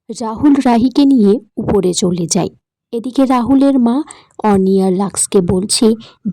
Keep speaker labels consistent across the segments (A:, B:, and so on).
A: রাহুল রাহিকে নিয়ে উপরে চলে যায়। এদিকে রাহুলের মা অনি আর লাক্সকে বলছে,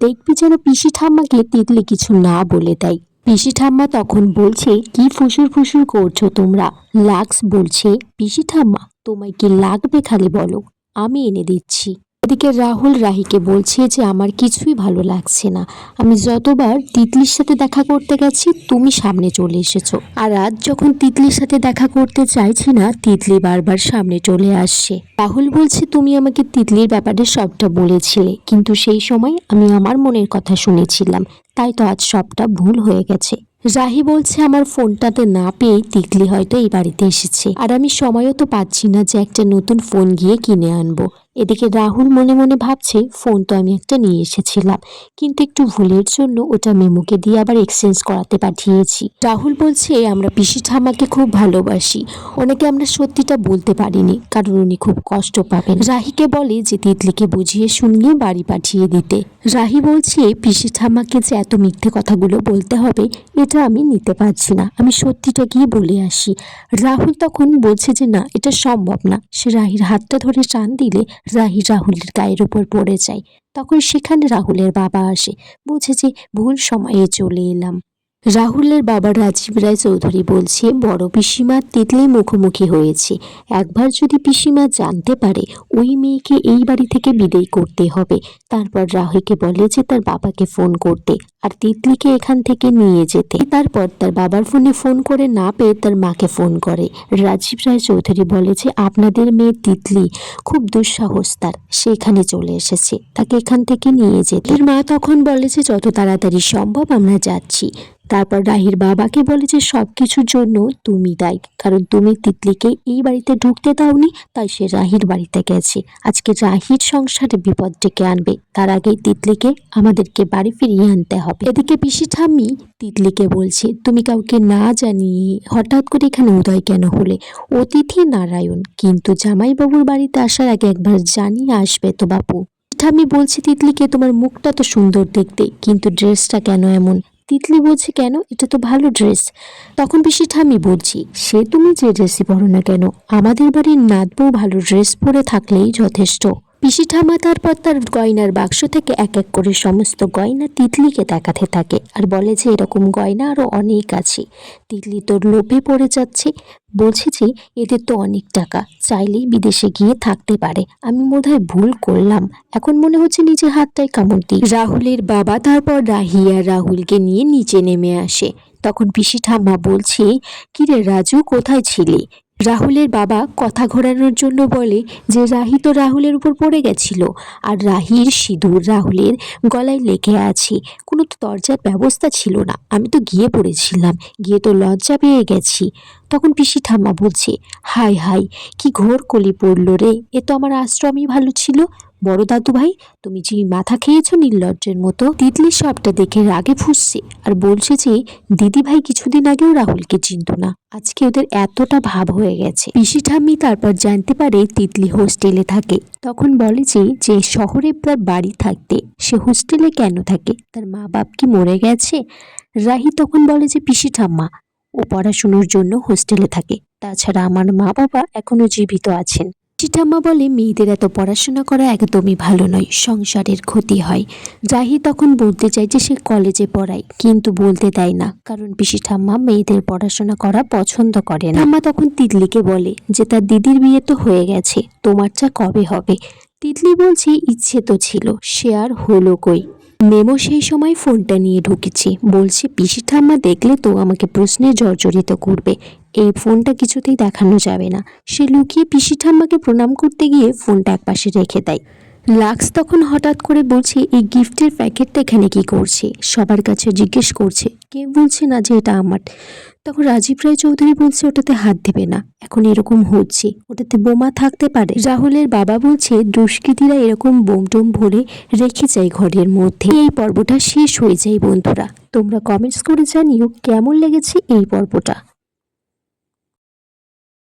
A: দেখবি যেন পিসি ঠাম্মাকে তিতলি কিছু না বলে দেয়। পিসি ঠাম্মা তখন বলছে, কি ফুসুর ফুসুর করছো তোমরা? লাক্স বলছে, পিসি ঠাম্মা তোমায় কি লাগবে খালি বলো, আমি এনে দিচ্ছি। এদিকে রাহুল রাহিকে বলছে যে আমার কিছুই ভালো লাগছে না, আমি যতবার তিতলির সাথে দেখা করতে গেছি তুমি সামনে চলে এসেছো, আর আজ যখন তিতলির সাথে দেখা করতে চাইছি না তিতলি বারবার সামনে চলে আসছে। রাহুল বলছে, তুমি আমাকে তিতলির ব্যাপারে সবটা বলেছিলে, কিন্তু সেই সময় আমি আমার মনের কথা শুনেছিলাম, তাই তো আজ সবটা ভুল হয়ে গেছে। রাহি বলছে, আমার ফোনটাতে না পেয়ে তিতলি হয়তো এই বাড়িতে এসেছে, আর আমি সময়ও তো পাচ্ছি না যে একটা নতুন ফোন গিয়ে কিনে আনবো। এদিকে রাহুল মনে মনে ভাবছে, ফোন তো আমি একটা নিয়ে এসেছিলাম, কিন্তু একটু ভুলের জন্য ওটা মেমোকে দিয়ে আবার এক্সচেঞ্জ করাতে পাঠিয়েছি। রাহুল বলছে, আমরা পিসি ঠাম্মাকে খুব ভালোবাসি, ওনাকে আমরা সত্যিটা বলতে পারিনি কারণ উনি খুব কষ্ট পাবেন। রাহিকে বলে যে তিতলিকে বুঝিয়ে শুনিয়ে বাড়ি পাঠিয়ে দিতে। রাহি বলছে, পিসি ঠাম্মাকে যে এত মিথ্যে কথাগুলো বলতে হবে এটা আমি নিতে পারছি না, আমি সত্যিটা গিয়ে বলে আসি। রাহুল তখন বলছে যে না, এটা সম্ভব না। সে রাহির হাতটা ধরে টান দিলে রাহি রাহুলের গায়ের উপর পড়ে যায়। তখন সেখানে রাহুলের বাবা আসে, বলছে যে ভুল সময়ে চলে এলাম। রাহুলের বাবা রাজীব রায় চৌধুরী বলছে, বড় পিসিমা তিতলি মুখোমুখি হয়েছে, একবার যদি পিসিমা জানতে পারে ওই মেয়েকে এই বাড়ি থেকে বিদায় করতে হবে। তারপর রাহিকে বলে যে তার বাবাকে ফোন করতে আর তিতলিকে এখান থেকে নিয়ে যেতে। তারপর তার বাবার ফোনে ফোন করে না পেয়ে তার মাকে ফোন করে। রাজীব রায় চৌধুরী বলে যে আপনাদের মেয়ে তিতলি খুব দুঃসাহস তার, সে এখানে চলে এসেছে, তাকে এখান থেকে নিয়ে যেতে। এর মা তখন বলে যে যত তাড়াতাড়ি সম্ভব আমরা যাচ্ছি। তারপর রাহির বাবাকে বলে যে সবকিছুর জন্য তুমি দায়ী, কারণ তুমি তিতলিকে এই বাড়িতে ঢুকতে দাওনি, তাই সে রাহির বাড়িতে গেছে। আজকে রাহির সংসারে বিপদ ডেকে আনবে, তার আগেই তিতলিকে আমাদেরকে বাড়ি ফিরিয়ে আনতে হবে। এদিকে পিসি ঠাম্মি তিতলিকে বলছে, তুমি কাউকে না জানিয়ে হঠাৎ করে এখানে উদয় কেন হলে? অতিথি নারায়ণ, কিন্তু জামাইবাবুর বাড়িতে আসার আগে একবার জানিয়ে আসবে তো বাপু। ঠাম্মি বলছে তিতলিকে, তোমার মুখটা তো সুন্দর দেখতে, কিন্তু ড্রেসটা কেন এমন? তিতলি বলছে, কেন, এটা তো ভালো ড্রেস। তখন পিসি ঠাম্মি বলছি, সে তুমি যে ড্রেসই পরো না কেন, আমাদের বাড়ির নাতবউ ভালো ড্রেস পরে থাকলেই যথেষ্ট। পিসি ঠাম্মা তারপর তার গয়নার বাক্স থেকে এক এক করে সমস্ত গয়না তিতলিকে দেখাতে থাকে আর বলে যে এরকম গয়না আরো অনেক আছে। তিতলি তোর লোভে পড়ে যাচ্ছে, বলছে যে এদের তো অনেক টাকা, চাইলেই বিদেশে গিয়ে থাকতে পারে, আমি বোধহয় ভুল করলাম, এখন মনে হচ্ছে নিজের হাতটাই কামড় দিই। রাহুলের বাবা তারপর রাহি আর রাহুলকে নিয়ে নিচে নেমে আসে। তখন পিসি ঠাম্মা বলছে, কিরে রাজু, কোথায় ছিলি? রাহুলের বাবা কথা ঘোরানোর জন্য বলে যে রাহি তো রাহুলের উপর পড়ে গেছিল, আর রাহির সিঁদুর রাহুলের গলায় লেগে আছে, কোনো তো দরজার ব্যবস্থা ছিল না, আমি তো গিয়ে পড়েছিলাম, গিয়ে তো লজ্জা পেয়ে গেছি। তখন পিসি ঠাম্মা বলছে, হাই হাই, কি ঘোর কলি পড়লো রে, এ তো আমার আশ্রমই ভালো ছিল। বড় দাদু ভাই, তুমি যে মাথা খেয়েছো নির্লজ্জের মতো। তিতলি সবটা দেখে রাগে ফুঁসছে আর বলছে যে দিদি ভাই কিছুদিন আগেও রাহুলকে চিনত না, আজকে ওদের এতটা ভাব হয়ে গেছে। পিসি ঠাম্মি তারপর জানতে পারে তিতলি হোস্টেলে থাকে। তখন বলে যে শহরে তার বাড়ি থাকতে সে হোস্টেলে কেন থাকে, তার মা বাপ কি মরে গেছে? রাহি তখন বলে যে পিসি ঠাম্মা, ও পড়াশুনোর জন্য হোস্টেলে থাকে, তাছাড়া আমার মা বাবা এখনো জীবিত আছেন। ঠাম্মা বলে, মেয়েদের এত পড়াশোনা করা একদমই ভালো নয়, সংসারের ক্ষতি হয়। রাহি তখন বলতে চায় যে সে কলেজে পড়ায়, কিন্তু বলতে দেয় না, কারণ পিসি ঠাম্মা মেয়েদের পড়াশোনা করা পছন্দ করে না। ঠাম্মা তখন তিতলিকে বলে যে তার দিদির বিয়ে তো হয়ে গেছে, তোমারটা কবে হবে? তিতলি বলছে, ইচ্ছে তো ছিল, সে আর হলো কই। মেমো সেই সময় ফোনটা নিয়ে ঢুকেছে, বলছে পিসি ঠাম্মা দেখলে তো আমাকে প্রশ্নে জর্জরিত করবে, এই ফোনটা কিছুতেই দেখানো যাবে না। সে লুকিয়ে পিসি ঠাম্মাকে প্রণাম করতে গিয়ে ফোনটা একপাশে রেখে দেয়। লাক্স তখন হঠাৎ করে বলছে, এই গিফটের প্যাকেটটা এখানে কি করছে? সবার কাছে জিজ্ঞেস করছে, কেউ বলছে না যে এটা আমার। তখন রাজীব রায় চৌধুরী বলছে, ওটাতে হাত দেবে না, এখন এরকম হচ্ছে, ওটাতে বোমা থাকতে পারে। রাহুলের বাবা বলছে, দুষ্কৃতীরা এরকম বোম টোম ভরে রেখে যায় ঘরের মধ্যে। এই পর্বটা শেষ হয়ে যায় বন্ধুরা, তোমরা কমেন্টস করে জানিও কেমন লেগেছে এই পর্বটা।